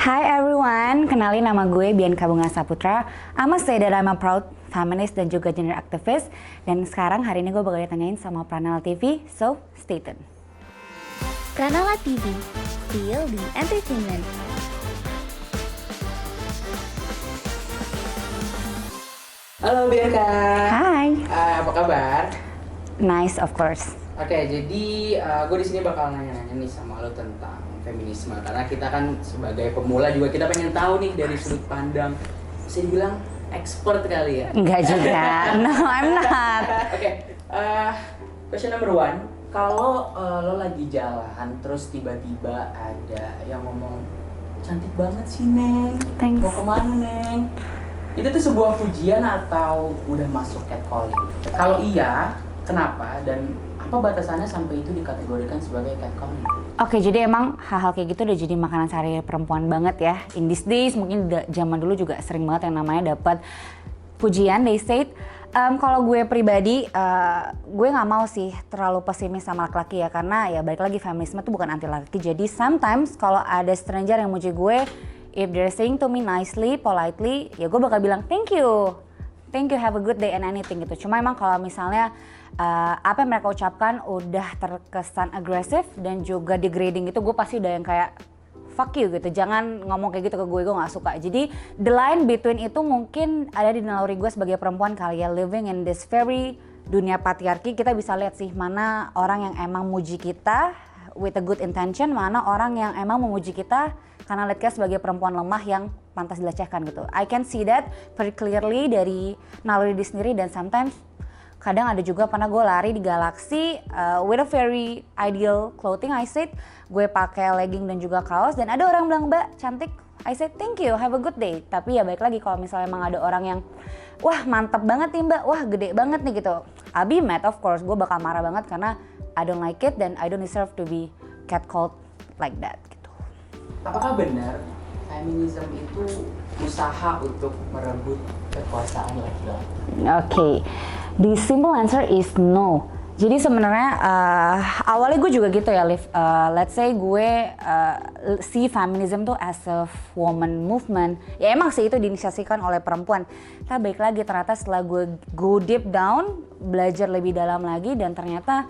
Hi everyone, kenalin nama gue Bianca Bunga Saputra. I'm a say that I'm a proud feminist dan juga gender activist. Dan sekarang hari ini gue bakal ditanyain sama Pranala TV, so stay tuned. Pranala TV, feel the entertainment. Halo Bianca. Hai. Apa kabar? Nice, of course. Oke, jadi gue di sini bakal nanya-nanya nih sama lo tentang feminisme karena kita kan sebagai pemula juga kita pengen tahu nih dari sudut pandang bisa dibilang expert kali ya. Enggak juga, no I'm not. Oke, question number one, kalau lo lagi jalan terus tiba-tiba ada yang ngomong cantik banget sih Neng, Thanks. mau kemana Neng? Itu tuh sebuah pujian atau udah masuk catcalling? Kalau iya, kenapa dan apa batasannya sampai itu dikategorikan sebagai catcalling? Oke, jadi emang hal-hal kayak gitu udah jadi makanan sehari perempuan banget ya. In these days, mungkin zaman dulu juga sering banget yang namanya dapat pujian, they said. Kalau gue pribadi, gue nggak mau sih terlalu pesimis sama laki-laki ya, karena ya balik lagi feminisme itu bukan anti laki. Jadi sometimes kalau ada stranger yang muji gue, if they're saying to me nicely, politely, ya gue bakal bilang thank you, have a good day and anything gitu. Cuma emang kalau misalnya apa yang mereka ucapkan udah terkesan agresif dan juga degrading gitu, gue pasti udah yang kayak fuck you gitu, jangan ngomong kayak gitu ke gue gak suka. Jadi the line between itu mungkin ada di naluri gue sebagai perempuan kali ya, living in this very dunia patriarki. Kita bisa lihat sih mana orang yang emang muji kita with a good intention, mana orang yang emang memuji kita karena lihat kita sebagai perempuan lemah yang pantas dilecehkan gitu. I can see that very clearly dari naluri diri sendiri, dan sometimes kadang ada juga pernah gue lari di Galaxy with a very ideal clothing. I said gue pakai legging dan juga kaos, dan ada orang bilang mbak cantik. I said thank you, have a good day. Tapi ya baik lagi kalau misalnya emang ada orang yang wah mantap banget nih mbak, wah gede banget nih gitu, I'll be mad of course. Gue bakal marah banget karena I don't like it dan I don't deserve to be catcalled like that gitu. Apakah benar feminisme itu usaha untuk merebut kekuasaan laki-laki? Oke, the simple answer is no. Jadi sebenarnya awalnya gue juga gitu ya, Liv. Let's say gue see feminism tuh as a woman movement. Ya emang sih itu diinisiasikan oleh perempuan. Tapi baik lagi ternyata setelah gue go deep down, belajar lebih dalam lagi, dan ternyata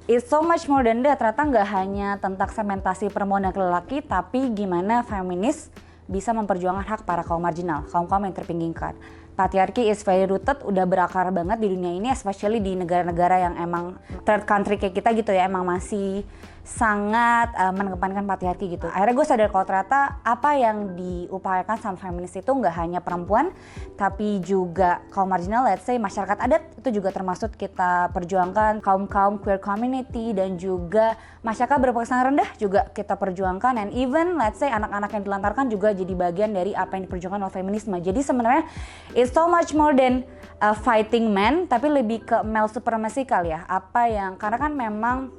it's so much more than that. Ternyata nggak hanya tentang segmentasi perempuan dan lelaki, tapi gimana feminis bisa memperjuangkan hak para kaum marginal, kaum-kaum yang terpinggirkan. Patriarki is very rooted, udah berakar banget di dunia ini, especially di negara-negara yang emang third country kayak kita gitu ya, emang masih sangat mengedepankan patriarki gitu. Akhirnya gue sadar kalau ternyata apa yang diupayakan sama feminis itu nggak hanya perempuan, tapi juga kaum marginal, let's say masyarakat adat itu juga termasuk kita perjuangkan, kaum-kaum queer community dan juga masyarakat berpenghasilan rendah juga kita perjuangkan, and even let's say anak-anak yang dilantarkan juga jadi bagian dari apa yang diperjuangkan oleh feminisme. Jadi sebenarnya it's so much more than fighting men, tapi lebih ke male supremacy kali ya. Apa yang, karena kan memang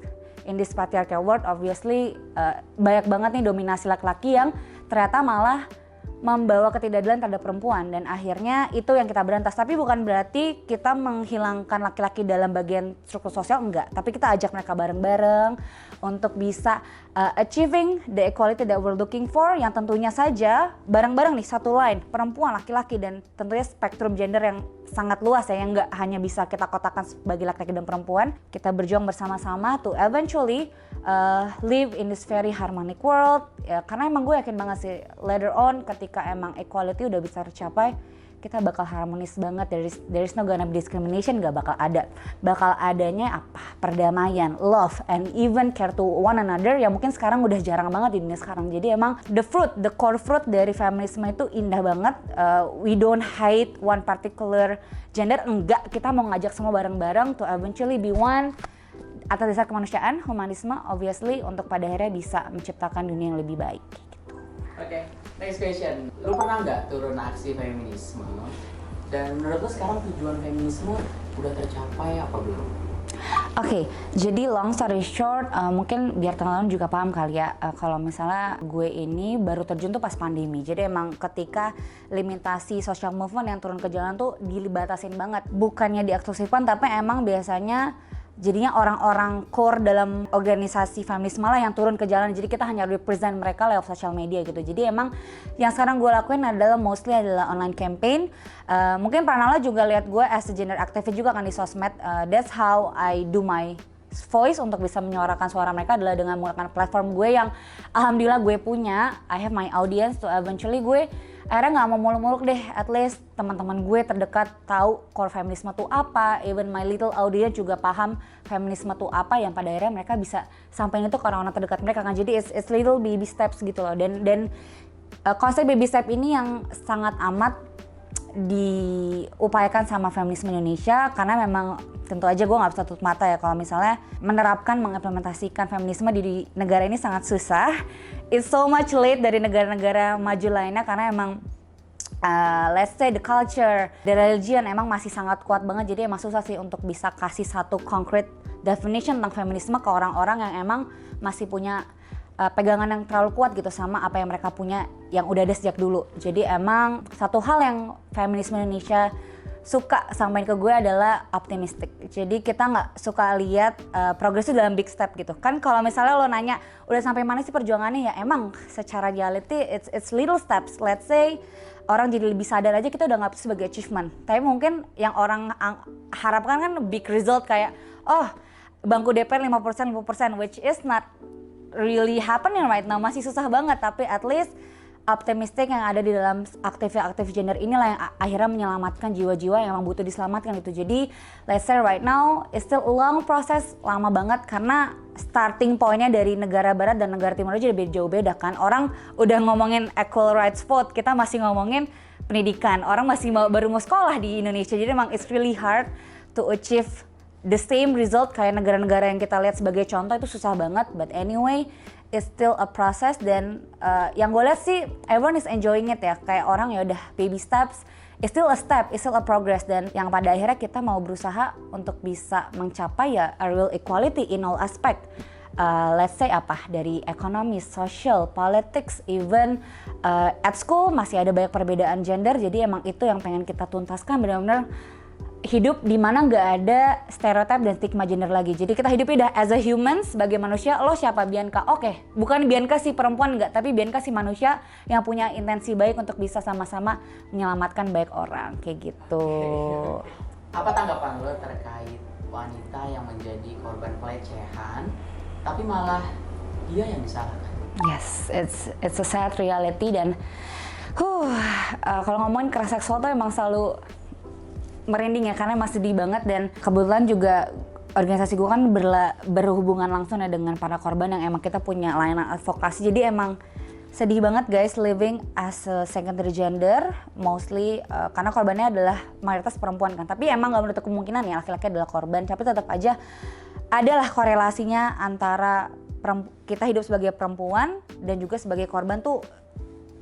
in this patriarchal world obviously banyak banget nih dominasi laki-laki yang ternyata malah membawa ketidakadilan terhadap perempuan, dan akhirnya itu yang kita berantas. Tapi bukan berarti kita menghilangkan laki-laki dalam bagian struktur sosial, enggak, tapi kita ajak mereka bareng-bareng untuk bisa achieving the equality that we're looking for, yang tentunya saja bareng-bareng nih satu line, perempuan, laki-laki, dan tentunya spektrum gender yang sangat luas ya, yang nggak hanya bisa kita kotakan sebagai laki-laki dan perempuan. Kita berjuang bersama-sama to eventually live in this very harmonic world ya, karena emang gue yakin banget sih later on ketika emang equality udah bisa tercapai, kita bakal harmonis banget. There is no gonna be discrimination, gak bakal ada. Bakal adanya apa? Perdamaian, love, and even care to one another yang mungkin sekarang udah jarang banget di dunia sekarang. Jadi emang the core fruit dari feminisme itu indah banget. We don't hate one particular gender, enggak, kita mau ngajak semua bareng-bareng to eventually be one atas dasar kemanusiaan, humanisme, obviously untuk pada akhirnya bisa menciptakan dunia yang lebih baik gitu. Oke, next question. Lu pernah nggak turun aksi feminisme? Dan menurut lu sekarang tujuan feminisme udah tercapai apa belum? Oke, jadi long story short, mungkin biar teman-teman juga paham kali ya, kalau misalnya gue ini baru terjun tuh pas pandemi. Jadi emang ketika limitasi social movement yang turun ke jalan tuh dilibatasin banget. Bukannya dieksklusifkan, tapi emang biasanya jadinya orang-orang core dalam organisasi feminisme lah yang turun ke jalan. Jadi kita hanya represent mereka lewat sosial media gitu. Jadi emang yang sekarang gue lakuin adalah mostly adalah online campaign. Mungkin Pranala juga lihat gue as a gender activist juga kan di sosmed. That's how I do my voice untuk bisa menyuarakan suara mereka adalah dengan menggunakan platform gue yang alhamdulillah gue punya. I have my audience to eventually gue akhirnya nggak mau muluk-muluk deh, at least teman-teman gue terdekat tahu core feminisme tuh apa, even my little audience juga paham feminisme tuh apa, yang pada akhirnya mereka bisa sampaikan itu ke orang-orang terdekat mereka kan. Jadi it's little baby steps gitu loh, dan konsep baby step ini yang sangat amat diupayakan sama feminisme Indonesia, karena memang tentu aja gue nggak bisa tutup mata ya kalau misalnya menerapkan, mengimplementasikan feminisme di negara ini sangat susah. It's so much late dari negara-negara maju lainnya, karena emang let's say the culture, the religion emang masih sangat kuat banget. Jadi emang susah sih untuk bisa kasih satu concrete definition tentang feminisme ke orang-orang yang emang masih punya pegangan yang terlalu kuat gitu sama apa yang mereka punya yang udah ada sejak dulu. Jadi emang satu hal yang feminisme Indonesia suka sampaikan ke gue adalah optimistic. Jadi kita nggak suka lihat progres itu dalam big step gitu. Kan kalau misalnya lo nanya udah sampai mana sih perjuangannya, ya emang secara reality it's little steps. Let's say orang jadi lebih sadar aja kita udah nggak sebagai achievement. Tapi mungkin yang orang harapkan kan big result kayak bangku DPR 5%, which is not really happening right now, masih susah banget. Tapi at least optimistik yang ada di dalam aktif gender inilah yang akhirnya menyelamatkan jiwa-jiwa yang memang butuh diselamatkan gitu. Jadi let's say right now it's still a long process, lama banget, karena starting pointnya dari negara barat dan negara timur aja jauh beda kan. Orang udah ngomongin equal rights vote, kita masih ngomongin pendidikan, orang masih baru mau sekolah di Indonesia. Jadi emang it's really hard to achieve the same result kayak negara-negara yang kita lihat sebagai contoh, itu susah banget. But anyway, it's still a process, dan yang gue lihat sih everyone is enjoying it ya. Kayak orang ya udah baby steps, it's still a step, it's still a progress, dan yang pada akhirnya kita mau berusaha untuk bisa mencapai ya a real equality in all aspect. Let's say dari ekonomi, social, politics, even at school masih ada banyak perbedaan gender. Jadi emang itu yang pengen kita tuntaskan, benar-benar hidup di mana nggak ada stereotip dan stigma gender lagi. Jadi kita hidupnya udah as a human, sebagai manusia. Lo siapa? Bianca. Oke, bukan Bianca si perempuan nggak, tapi Bianca si manusia yang punya intensi baik untuk bisa sama-sama menyelamatkan banyak orang, kayak gitu. Apa tanggapan lo terkait wanita yang menjadi korban pelecehan, tapi malah dia yang disalahkan? Yes, it's a sad reality, dan kalau ngomongin kekerasan seksual tuh emang selalu merinding ya, karena masih sedih banget. Dan kebetulan juga organisasi gue kan berhubungan langsung ya dengan para korban yang emang kita punya layanan advokasi. Jadi emang sedih banget guys living as a secondary gender mostly, karena korbannya adalah mayoritas perempuan kan. Tapi emang gak menutup kemungkinan ya laki-laki adalah korban, tapi tetap aja adalah korelasinya antara kita hidup sebagai perempuan dan juga sebagai korban tuh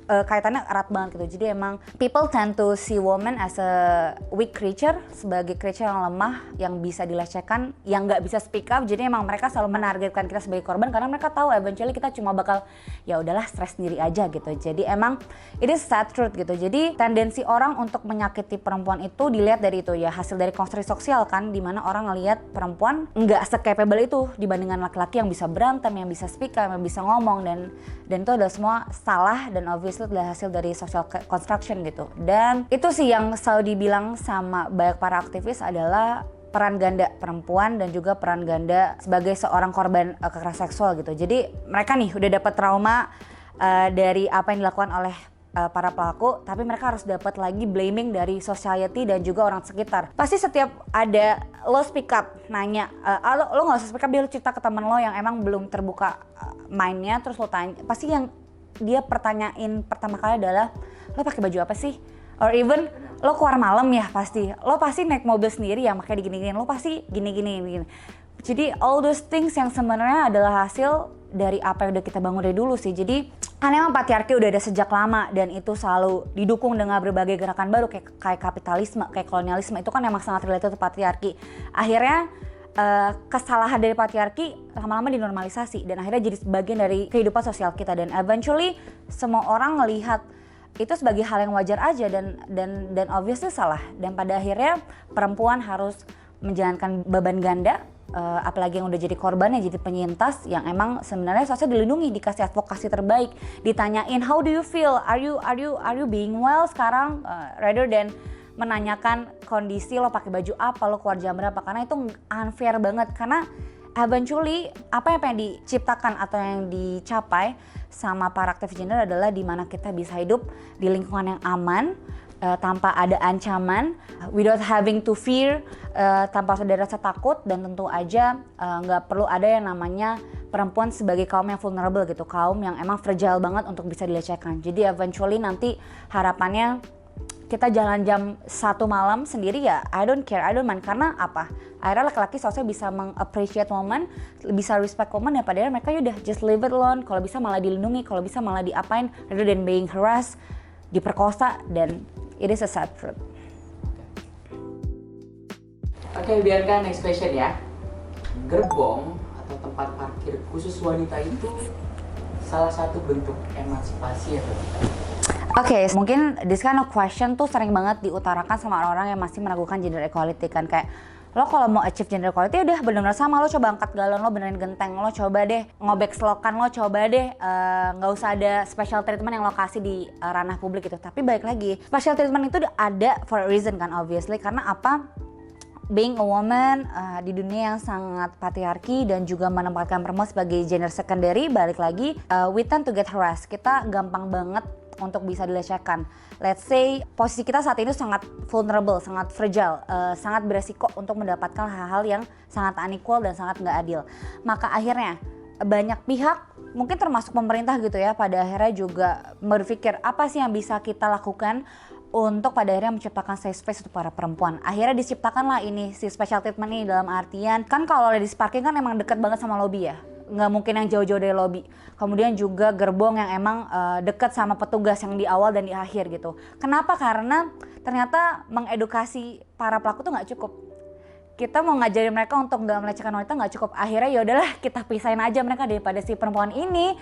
kaitannya erat banget gitu. Jadi emang people tend to see woman as a weak creature, sebagai creature yang lemah, yang bisa dilecehkan, yang nggak bisa speak up. Jadi emang mereka selalu menargetkan kita sebagai korban, karena mereka tahu eventually kita cuma bakal ya udahlah stres sendiri aja gitu. Jadi emang it is sad truth gitu. Jadi tendensi orang untuk menyakiti perempuan itu dilihat dari itu ya, hasil dari konstruksi sosial kan, dimana orang ngelihat perempuan nggak se-capable itu dibandingkan laki-laki yang bisa berantem, yang bisa speak up, yang bisa ngomong, dan itu adalah semua salah, dan obviously itu adalah hasil dari social construction gitu. Dan itu sih yang selalu dibilang sama banyak para aktivis adalah peran ganda perempuan dan juga peran ganda sebagai seorang korban kekerasan seksual gitu. Jadi mereka nih udah dapat trauma dari apa yang dilakukan oleh para pelaku, tapi mereka harus dapat lagi blaming dari society dan juga orang sekitar. Pasti setiap ada lo speak up, nanya, lo nggak usah speak up, dia lo cerita ke temen lo yang emang belum terbuka mindnya, terus lo tanya, pasti yang dia pertanyain pertama kali adalah lo pakai baju apa sih? Or even lo keluar malam ya, pasti lo pasti naik mobil sendiri ya, makanya digini-gini, lo pasti gini-gini. Jadi all those things yang sebenarnya adalah hasil dari apa yang udah kita bangun dari dulu sih. Jadi kan emang patriarki udah ada sejak lama, dan itu selalu didukung dengan berbagai gerakan baru kayak kapitalisme, kayak kolonialisme. Itu kan emang sangat related to patriarki. Akhirnya kesalahan dari patriarki lama-lama dinormalisasi, dan akhirnya jadi bagian dari kehidupan sosial kita, dan eventually semua orang melihat itu sebagai hal yang wajar aja, dan obviously salah. Dan pada akhirnya perempuan harus menjalankan beban ganda apalagi yang udah jadi korban, yang jadi penyintas, yang emang sebenarnya seharusnya dilindungi, dikasih advokasi terbaik, ditanyain how do you feel, are you being well sekarang, rather than menanyakan kondisi lo pakai baju apa, lo keluar jam berapa, karena itu unfair banget. Karena eventually apa yang diciptakan atau yang dicapai sama para aktivis gender adalah dimana kita bisa hidup di lingkungan yang aman, tanpa ada ancaman, without having to fear, tanpa ada rasa takut, dan tentu aja nggak perlu ada yang namanya perempuan sebagai kaum yang vulnerable gitu, kaum yang emang fragile banget untuk bisa dilecehkan. Jadi eventually nanti harapannya kita jalan jam 1 malam sendiri ya, I don't care, I don't mind. Karena apa? Akhirnya laki-laki seharusnya bisa meng-appreciate woman, bisa respect woman, ya padahal mereka udah just leave it alone. Kalau bisa malah dilindungi, kalau bisa malah diapain, rather than being harassed, diperkosa, dan it is a sad truth. Oke, biarkan next question ya. Gerbong atau tempat parkir khusus wanita itu salah satu bentuk emansipasi atau tidak? Oke, mungkin this kind of question tuh sering banget diutarakan sama orang-orang yang masih meragukan gender equality kan. Kayak lo kalau mau achieve gender equality udah bener-bener sama, lo coba angkat galon, lo benerin genteng, lo coba deh ngobek selokan, lo coba deh nggak usah ada special treatment yang lo kasih di ranah publik gitu. Tapi balik lagi, special treatment itu ada for a reason kan, obviously. Karena apa? Being a woman di dunia yang sangat patriarki dan juga menempatkan perempuan sebagai gender secondary, balik lagi, we tend to get harassed. Kita gampang banget untuk bisa dilecehkan. Let's say posisi kita saat ini sangat vulnerable, sangat fragile, sangat beresiko untuk mendapatkan hal-hal yang sangat unequal dan sangat nggak adil. Maka akhirnya banyak pihak, mungkin termasuk pemerintah gitu ya, pada akhirnya juga berpikir apa sih yang bisa kita lakukan untuk pada akhirnya menciptakan safe space untuk para perempuan. Akhirnya diciptakanlah ini si special treatment ini, dalam artian kan kalau ladies parking kan emang deket banget sama lobby ya, nggak mungkin yang jauh-jauh dari lobby. Kemudian juga gerbong yang emang dekat sama petugas yang di awal dan di akhir gitu. Kenapa? Karena ternyata mengedukasi para pelaku tuh nggak cukup. Kita mau ngajarin mereka untuk nggak melecehkan wanita nggak cukup. Akhirnya ya udahlah kita pisahin aja mereka daripada si perempuan ini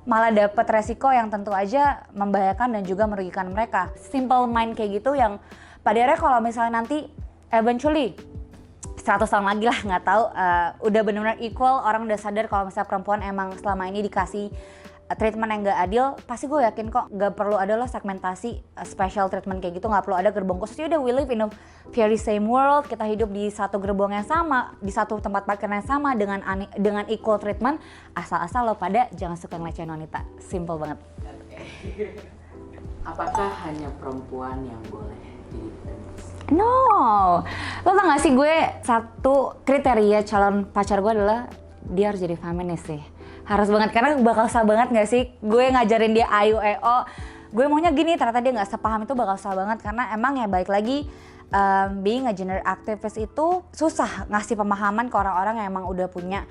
malah dapat resiko yang tentu aja membahayakan dan juga merugikan mereka. Simple mind kayak gitu yang pada akhirnya kalau misalnya nanti eventually 100 tahun lagi lah, nggak tahu, udah benar-benar equal, orang udah sadar kalau misalnya perempuan emang selama ini dikasih treatment yang nggak adil, pasti gue yakin kok nggak perlu ada loh segmentasi special treatment kayak gitu, nggak perlu ada gerbong khusus. Udah we live in a very same world, kita hidup di satu gerbong yang sama, di satu tempat parkir yang sama dengan equal treatment, asal-asal lo pada jangan suka ngelecehin wanita. Simple banget. Apakah hanya perempuan yang boleh jadi feminis? No, lo tau gak sih gue satu kriteria calon pacar gue adalah dia harus jadi feminis sih. Harus banget, karena bakal susah banget gak sih gue ngajarin dia ayu eo, gue maunya gini, ternyata dia gak sepaham, itu bakal susah banget. Karena emang ya balik lagi, being a gender activist itu susah ngasih pemahaman ke orang-orang yang emang udah punya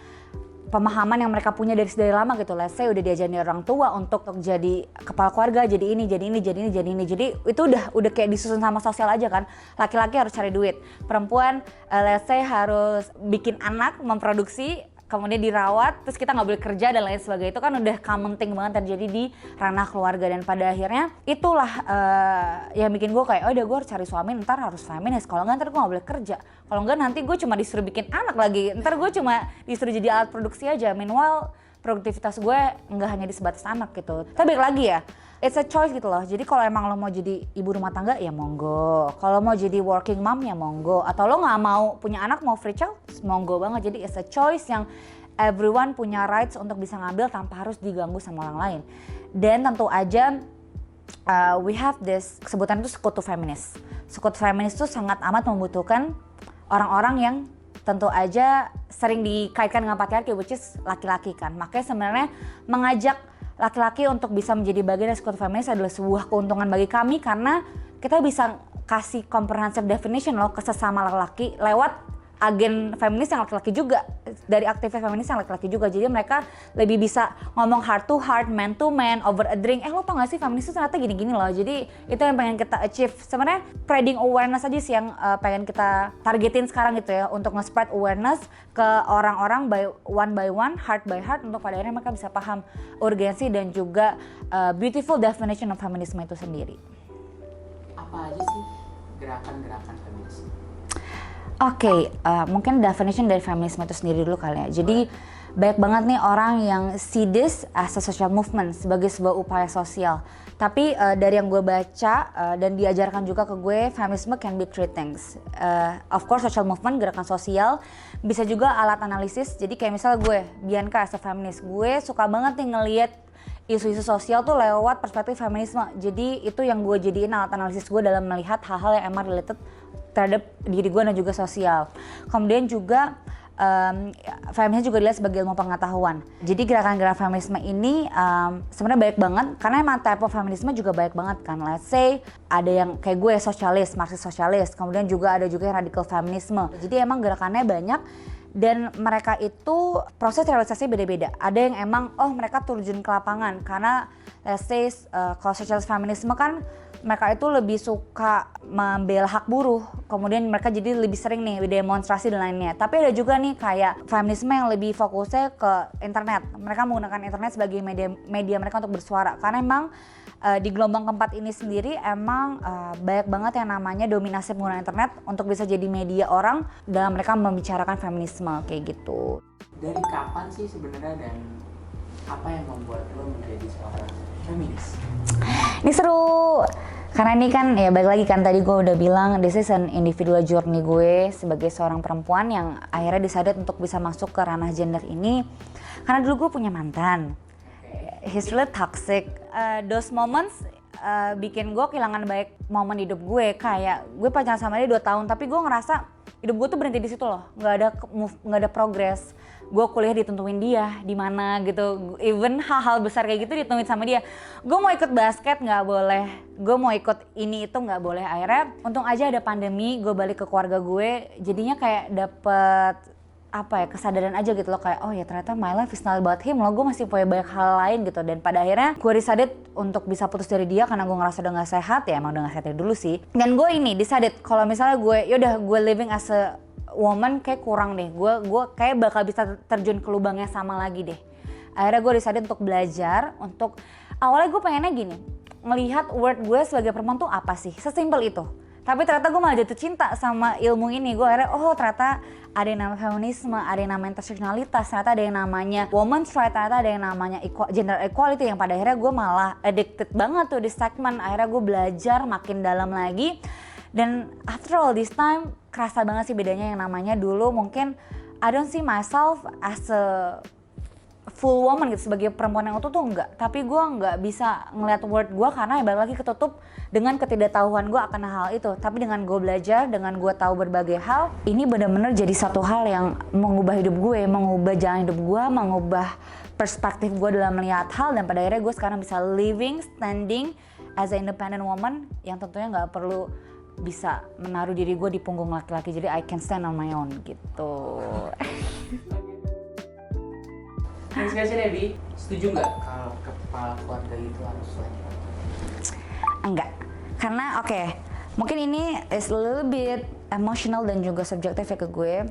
pemahaman yang mereka punya dari lama gitu. Let's say udah diajarin dari orang tua untuk jadi kepala keluarga, jadi ini. Jadi itu udah kayak disusun sama sosial aja kan. Laki-laki harus cari duit, perempuan let's say harus bikin anak, memproduksi, kemudian dirawat, terus kita nggak boleh kerja dan lain sebagainya. Itu kan udah common thing banget terjadi di ranah keluarga. Dan pada akhirnya itulah yang bikin gue kayak, oh udah gue harus cari suami, ntar harus feminis. Kalau nggak ntar gue nggak boleh kerja. Kalau nggak nanti gue cuma disuruh bikin anak lagi. Ntar gue cuma disuruh jadi alat produksi aja. Meanwhile produktivitas gue nggak hanya di sebatas anak gitu. Tapi balik lagi ya, it's a choice gitu loh. Jadi kalau emang lo mau jadi ibu rumah tangga ya monggo. Kalau mau jadi working mom ya monggo. Atau lo nggak mau punya anak, mau free child, monggo banget. Jadi it's a choice yang everyone punya rights untuk bisa ngambil tanpa harus diganggu sama orang lain. Dan tentu aja we have this, sebutan itu sekutu feminis. Sekutu feminis itu sangat amat membutuhkan orang-orang yang tentu aja sering dikaitkan dengan patriarki, which is laki-laki kan. Makanya sebenarnya mengajak laki-laki untuk bisa menjadi bagian dari sekutu feminis adalah sebuah keuntungan bagi kami, karena kita bisa kasih comprehensive definition loh ke sesama laki-laki lewat agen feminis yang laki-laki juga, dari aktivis feminis yang laki-laki juga. Jadi mereka lebih bisa ngomong heart to heart, man to man, over a drink. Lo tau gak sih feminis itu ternyata gini-gini loh. Jadi itu yang pengen kita achieve. Sebenarnya spreading awareness aja sih yang pengen kita targetin sekarang gitu ya, untuk nge-spread awareness ke orang-orang by one, heart by heart, untuk pada akhirnya mereka bisa paham urgensi dan juga beautiful definition of feminisme itu sendiri. Apa aja sih gerakan-gerakan feminis? Oke, mungkin definition dari feminisme itu sendiri dulu kali ya. Jadi banyak banget nih orang yang see this as a social movement, sebagai sebuah upaya sosial. Tapi dari yang gue baca dan diajarkan juga ke gue, feminisme can be three things. Of course social movement, gerakan sosial, bisa juga alat analisis. Jadi kayak misal gue, Bianca as a feminist, gue suka banget nih ngeliat isu-isu sosial tuh lewat perspektif feminisme. Jadi itu yang gue jadiin alat analisis gue dalam melihat hal-hal yang emang related terhadap diri gue dan juga sosial. Kemudian juga feminisme juga dilihat sebagai ilmu pengetahuan. Jadi gerakan-gerakan feminisme ini sebenarnya banyak banget, karena emang type of feminisme juga banyak banget kan. Let's say ada yang kayak gue sosialis, marxis sosialis, kemudian juga ada juga yang radikal feminisme. Jadi emang gerakannya banyak dan mereka itu proses realisasinya beda-beda. Ada yang emang mereka terjun ke lapangan karena let's say kalau sosialis feminisme kan mereka itu lebih suka membela hak buruh, kemudian mereka jadi lebih sering nih demonstrasi dan lainnya. Tapi ada juga nih kayak feminisme yang lebih fokusnya ke internet. Mereka menggunakan internet sebagai media mereka untuk bersuara, karena emang di gelombang keempat ini sendiri emang banyak banget yang namanya dominasi penggunaan internet untuk bisa jadi media orang dalam mereka membicarakan feminisme kayak gitu. Dari kapan sih sebenarnya dan apa yang membuat lo menjadi seorang feminis? Ini seru, karena ini kan ya balik lagi kan tadi gue udah bilang this is an individual journey gue sebagai seorang perempuan yang akhirnya decided untuk bisa masuk ke ranah gender ini. Karena dulu gue punya mantan, he's really toxic. Those moments bikin gue kehilangan banyak momen hidup gue. Kayak gue pacaran sama dia 2 tahun, tapi gue ngerasa hidup gue tuh berhenti di situ loh, nggak ada progress. Gue kuliah ditentuin dia di mana gitu, even hal-hal besar kayak gitu ditentuin sama dia. Gue mau ikut basket nggak boleh, gue mau ikut ini itu nggak boleh. Akhirnya untung aja ada pandemi, gue balik ke keluarga gue, jadinya kayak dapet kesadaran aja gitu loh, kayak oh ya ternyata my life is not about him loh, gue masih punya banyak hal lain gitu. Dan pada akhirnya gue decided untuk bisa putus dari dia karena gue ngerasa udah gak sehat, ya emang udah gak sehat dari dulu sih. Dan gue ini decided kalau misalnya gue living as a woman kayak kurang deh, gue kayak bakal bisa terjun ke lubang yang sama lagi deh. Akhirnya gue decided untuk belajar, untuk awalnya gue pengennya gini, ngelihat word gue sebagai perempuan tuh apa sih, sesimpel itu. Tapi ternyata gue malah jatuh cinta sama ilmu ini. Gue akhirnya ternyata ada yang namanya feminisme, ada yang namanya interseksionalitas, ternyata ada yang namanya women's right, ternyata ada yang namanya gender equality, yang pada akhirnya gue malah addicted banget tuh di segmen. Akhirnya gue belajar makin dalam lagi. Dan after all this time, kerasa banget sih bedanya yang namanya dulu mungkin I don't see myself as a full woman gitu, sebagai perempuan yang utuh tuh enggak. Tapi gue enggak bisa ngeliat word gue karena balik lagi ketutup dengan ketidaktahuan gue akan hal itu. Tapi dengan gue belajar, dengan gue tahu berbagai hal, ini benar-benar jadi satu hal yang mengubah hidup gue, mengubah jalan hidup gue, mengubah perspektif gue dalam melihat hal. Dan pada akhirnya gue sekarang bisa standing as an independent woman yang tentunya nggak perlu bisa menaruh diri gue di punggung laki-laki. Jadi I can stand on my own gitu. Next question ya Bi, setuju nggak kalau kepala keluarga itu harus laki-laki? Enggak, karena mungkin ini is a little bit emotional dan juga subjektif ya ke gue.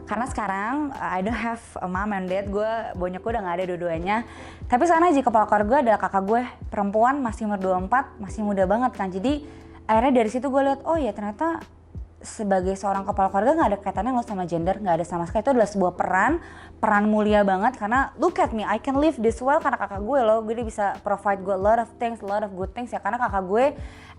Karena sekarang I don't have a mom and dad, bonyok gue udah gak ada dua-duanya. Tapi sekarang aja kepala keluarga adalah kakak gue, perempuan, masih umur 24, masih muda banget kan. Jadi akhirnya dari situ gue lihat, oh ya ternyata sebagai seorang kepala keluarga gak ada kaitannya lo sama gender, gak ada sama sekali. Itu adalah sebuah peran mulia banget, karena look at me, I can live this well karena kakak gue loh. Gue bisa provide gue a lot of things, a lot of good things ya, karena kakak gue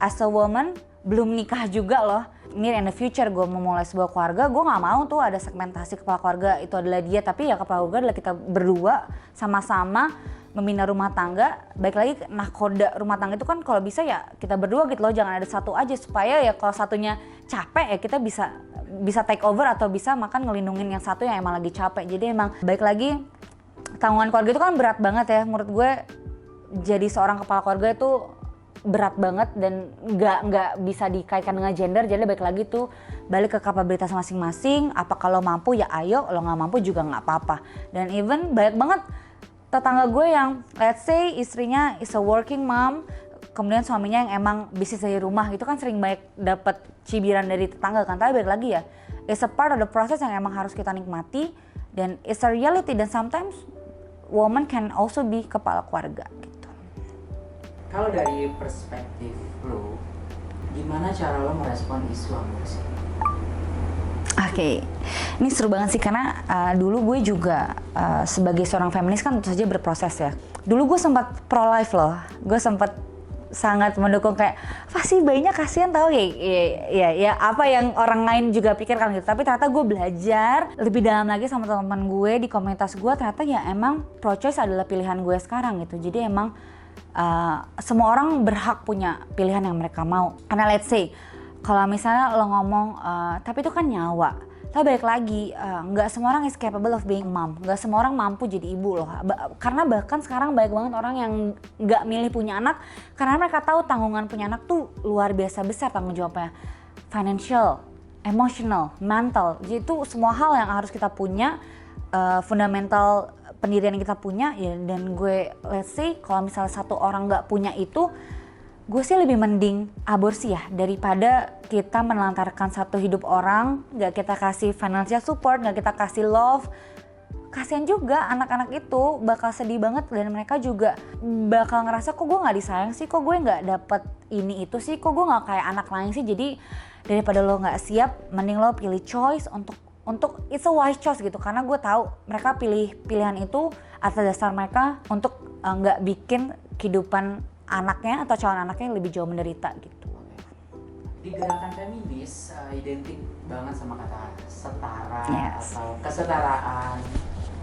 as a woman belum nikah juga loh. Ini in the future gue memulai sebuah keluarga, gue gak mau tuh ada segmentasi kepala keluarga itu adalah dia, tapi ya kepala keluarga adalah kita berdua sama-sama membina rumah tangga. Baik lagi nahkoda rumah tangga itu kan kalau bisa ya kita berdua gitu loh, jangan ada satu aja, supaya ya kalau satunya capek ya kita bisa take over atau bisa makan ngelindungin yang satu yang emang lagi capek. Jadi emang baik lagi tanggungan keluarga itu kan berat banget ya menurut gue. Jadi seorang kepala keluarga itu berat banget dan nggak bisa dikaitkan dengan gender. Jadi balik lagi tuh balik ke kapabilitas masing-masing. Apa kalau mampu ya ayo, kalau nggak mampu juga nggak apa-apa. Dan even banyak banget tetangga gue yang let's say istrinya is a working mom, kemudian suaminya yang emang bisnis dari rumah, itu kan sering banyak dapat cibiran dari tetangga kan. Tapi balik lagi ya, it's a part of the process yang emang harus kita nikmati, dan it's a reality. Dan sometimes woman can also be kepala keluarga gitu. Kalau dari perspektif lo, gimana cara lo merespon isu aborsi? Oke, ini seru banget sih karena dulu gue juga sebagai seorang feminis kan tentu saja berproses ya. Dulu gue sempat pro life loh, gue sempat sangat mendukung kayak pasti bayinya kasihan tau ya apa yang orang lain juga pikirkan gitu. Tapi ternyata gue belajar lebih dalam lagi sama teman-teman gue di komunitas gue, ternyata ya emang pro choice adalah pilihan gue sekarang gitu. Jadi emang semua orang berhak punya pilihan yang mereka mau. Karena let's say kalau misalnya lo ngomong tapi itu kan nyawa, tapi balik lagi nggak semua orang is capable of being mom, nggak semua orang mampu jadi ibu loh. Karena bahkan sekarang banyak banget orang yang nggak milih punya anak karena mereka tahu tanggungan punya anak tuh luar biasa besar tanggung jawabnya, financial, emotional, mental. Jadi itu semua hal yang harus kita punya, fundamental pendirian yang kita punya ya. Dan gue let's say kalau misalnya satu orang nggak punya itu, gue sih lebih mending aborsi ya daripada kita menelantarkan satu hidup orang, nggak kita kasih financial support, nggak kita kasih love. Kasian juga anak-anak itu bakal sedih banget dan mereka juga bakal ngerasa kok gue nggak disayang sih, kok gue nggak dapet ini itu sih, kok gue nggak kayak anak lain sih. Jadi daripada lo nggak siap, mending lo pilih choice untuk it's a wise choice gitu, karena gue tahu mereka pilih pilihan itu atas dasar mereka untuk nggak bikin kehidupan anaknya atau calon anaknya lebih jauh menderita gitu. Di gerakan feminis identik banget sama kata setara atau kesetaraan.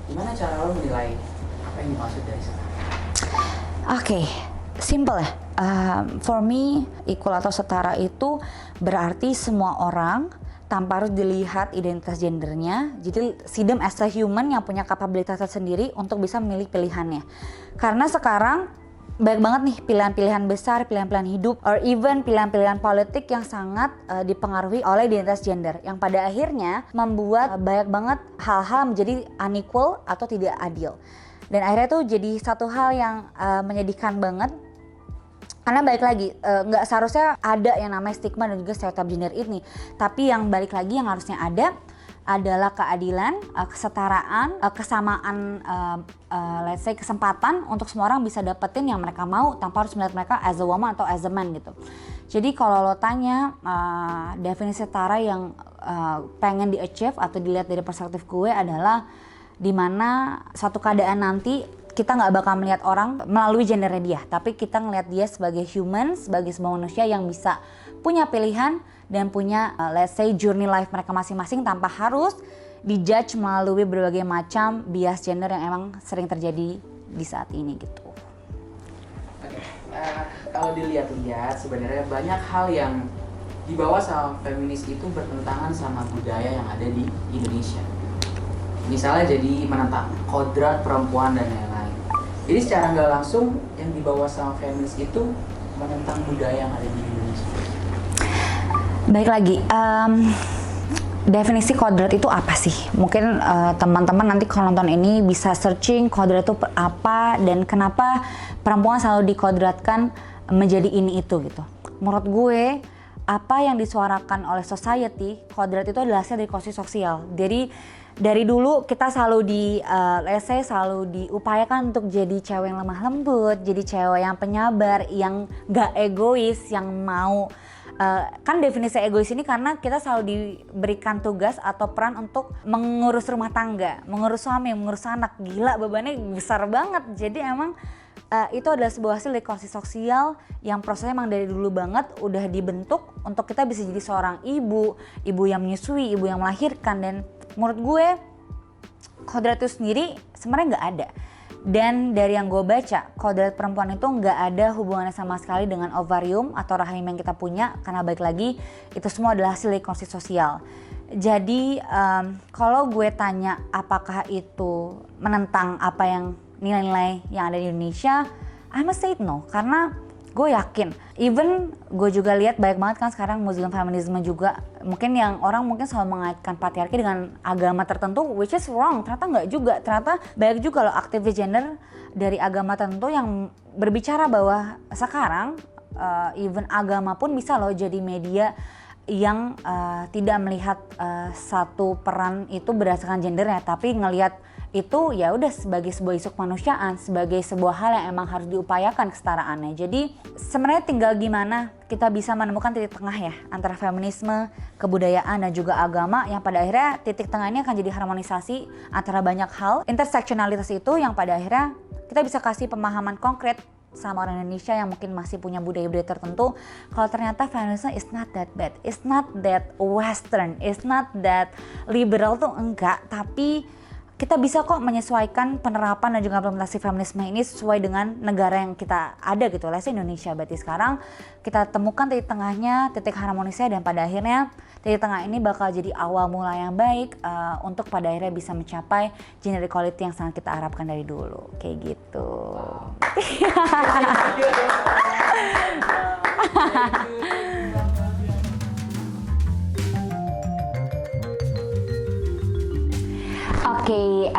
Gimana cara lo menilai apa yang dimaksud dari setara? Oke, simple ya. For me, equal atau setara itu berarti semua orang tanpa harus dilihat identitas gendernya. Jadi see them as a human yang punya kapabilitas tersendiri untuk bisa memilih pilihannya. Karena sekarang banyak banget nih pilihan-pilihan besar, pilihan-pilihan hidup, or even pilihan-pilihan politik yang sangat dipengaruhi oleh identitas gender, yang pada akhirnya membuat banyak banget hal-hal menjadi unequal atau tidak adil. Dan akhirnya tuh jadi satu hal yang menyedihkan banget. Karena balik lagi, nggak seharusnya ada yang namanya stigma dan juga stereotip gender ini. Tapi yang balik lagi yang harusnya ada adalah keadilan, kesetaraan, kesamaan, let's say kesempatan untuk semua orang bisa dapetin yang mereka mau tanpa harus melihat mereka as a woman atau as a man gitu. Jadi kalau lo tanya definisi setara yang pengen di-achieve atau dilihat dari perspektif gue adalah dimana suatu keadaan nanti kita nggak bakal melihat orang melalui gendernya dia, tapi kita ngelihat dia sebagai human, sebagai sebuah manusia yang bisa punya pilihan dan punya let's say journey life mereka masing-masing tanpa harus dijudge melalui berbagai macam bias gender yang emang sering terjadi di saat ini gitu. Oke, kalau dilihat-lihat sebenarnya banyak hal yang dibawa sama feminis itu bertentangan sama budaya yang ada di Indonesia. Misalnya jadi menentang kodrat perempuan dan lain-lain. Jadi secara nggak langsung yang dibawa sama feminis itu menentang budaya yang ada di Indonesia. Baik lagi, definisi kodrat itu apa sih? Mungkin teman-teman nanti kalau nonton ini bisa searching kodrat itu apa dan kenapa perempuan selalu dikodratkan menjadi ini itu gitu. Menurut gue, apa yang disuarakan oleh society, kodrat itu adalah hasil dari konstruksi sosial. Dari dulu kita selalu selalu diupayakan untuk jadi cewek yang lemah lembut, jadi cewek yang penyabar, yang gak egois, yang mau kan definisi egois ini karena kita selalu diberikan tugas atau peran untuk mengurus rumah tangga, mengurus suami, mengurus anak. Gila, bebannya besar banget. Jadi emang itu adalah sebuah hasil dari konstruksi sosial yang prosesnya emang dari dulu banget udah dibentuk untuk kita bisa jadi seorang ibu yang menyusui, ibu yang melahirkan. Dan menurut gue kodrat itu sendiri sebenarnya nggak ada. Dan dari yang gue baca, kodrat perempuan itu nggak ada hubungannya sama sekali dengan ovarium atau rahim yang kita punya, karena balik lagi itu semua adalah hasil dari konstruksi sosial. Jadi kalau gue tanya apakah itu menentang apa yang nilai-nilai yang ada di Indonesia, I must say no, karena gue yakin, even gue juga lihat banyak banget kan sekarang Muslim feminisme juga, mungkin yang orang mungkin selalu mengaitkan patriarki dengan agama tertentu, which is wrong. Ternyata nggak juga, ternyata banyak juga loh aktivis gender dari agama tertentu yang berbicara bahwa sekarang even agama pun bisa loh jadi media yang tidak melihat satu peran itu berdasarkan gendernya, tapi ngelihat itu ya udah sebagai sebuah isu kemanusiaan, sebagai sebuah hal yang emang harus diupayakan kesetaraannya. Jadi sebenarnya tinggal gimana kita bisa menemukan titik tengah ya antara feminisme, kebudayaan dan juga agama, yang pada akhirnya titik tengah ini akan jadi harmonisasi antara banyak hal. Interseksionalitas itu yang pada akhirnya kita bisa kasih pemahaman konkret sama orang Indonesia yang mungkin masih punya budaya-budaya tertentu, kalau ternyata feminisme is not that bad, it's not that western, it's not that liberal tuh enggak, tapi kita bisa kok menyesuaikan penerapan dan juga implementasi feminisme ini sesuai dengan negara yang kita ada gitu, let's say Indonesia. Berarti sekarang kita temukan titik tengahnya, titik harmonisnya, dan pada akhirnya titik tengah ini bakal jadi awal mula yang baik untuk pada akhirnya bisa mencapai gender equality yang sangat kita harapkan dari dulu, kayak gitu. Oke,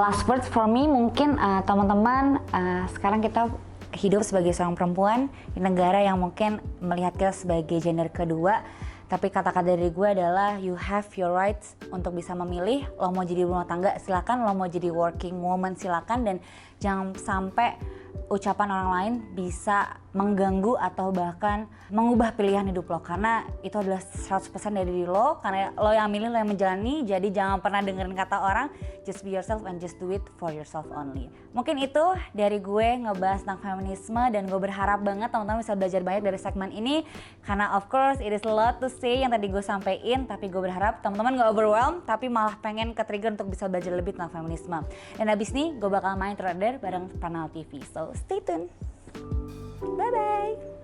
last words for me mungkin teman-teman, sekarang kita hidup sebagai seorang perempuan di negara yang mungkin melihat kita sebagai gender kedua, tapi kata-kata dari gue adalah you have your rights untuk bisa memilih. Lo mau jadi rumah tangga silakan, lo mau jadi working woman silakan, dan jangan sampai ucapan orang lain bisa mengganggu atau bahkan mengubah pilihan hidup lo, karena itu adalah 100% dari diri lo, karena lo yang milih, lo yang menjalani. Jadi jangan pernah dengerin kata orang, just be yourself and just do it for yourself only. Mungkin itu dari gue ngebahas tentang feminisme, dan gue berharap banget teman-teman bisa belajar banyak dari segmen ini, karena of course it is a lot to say yang tadi gue sampein, tapi gue berharap teman-teman gak overwhelmed tapi malah pengen ke-trigger untuk bisa belajar lebih tentang feminisme. Dan abis ini gue bakal main Trader bareng Pranawati TV, so stay tuned. Bye bye.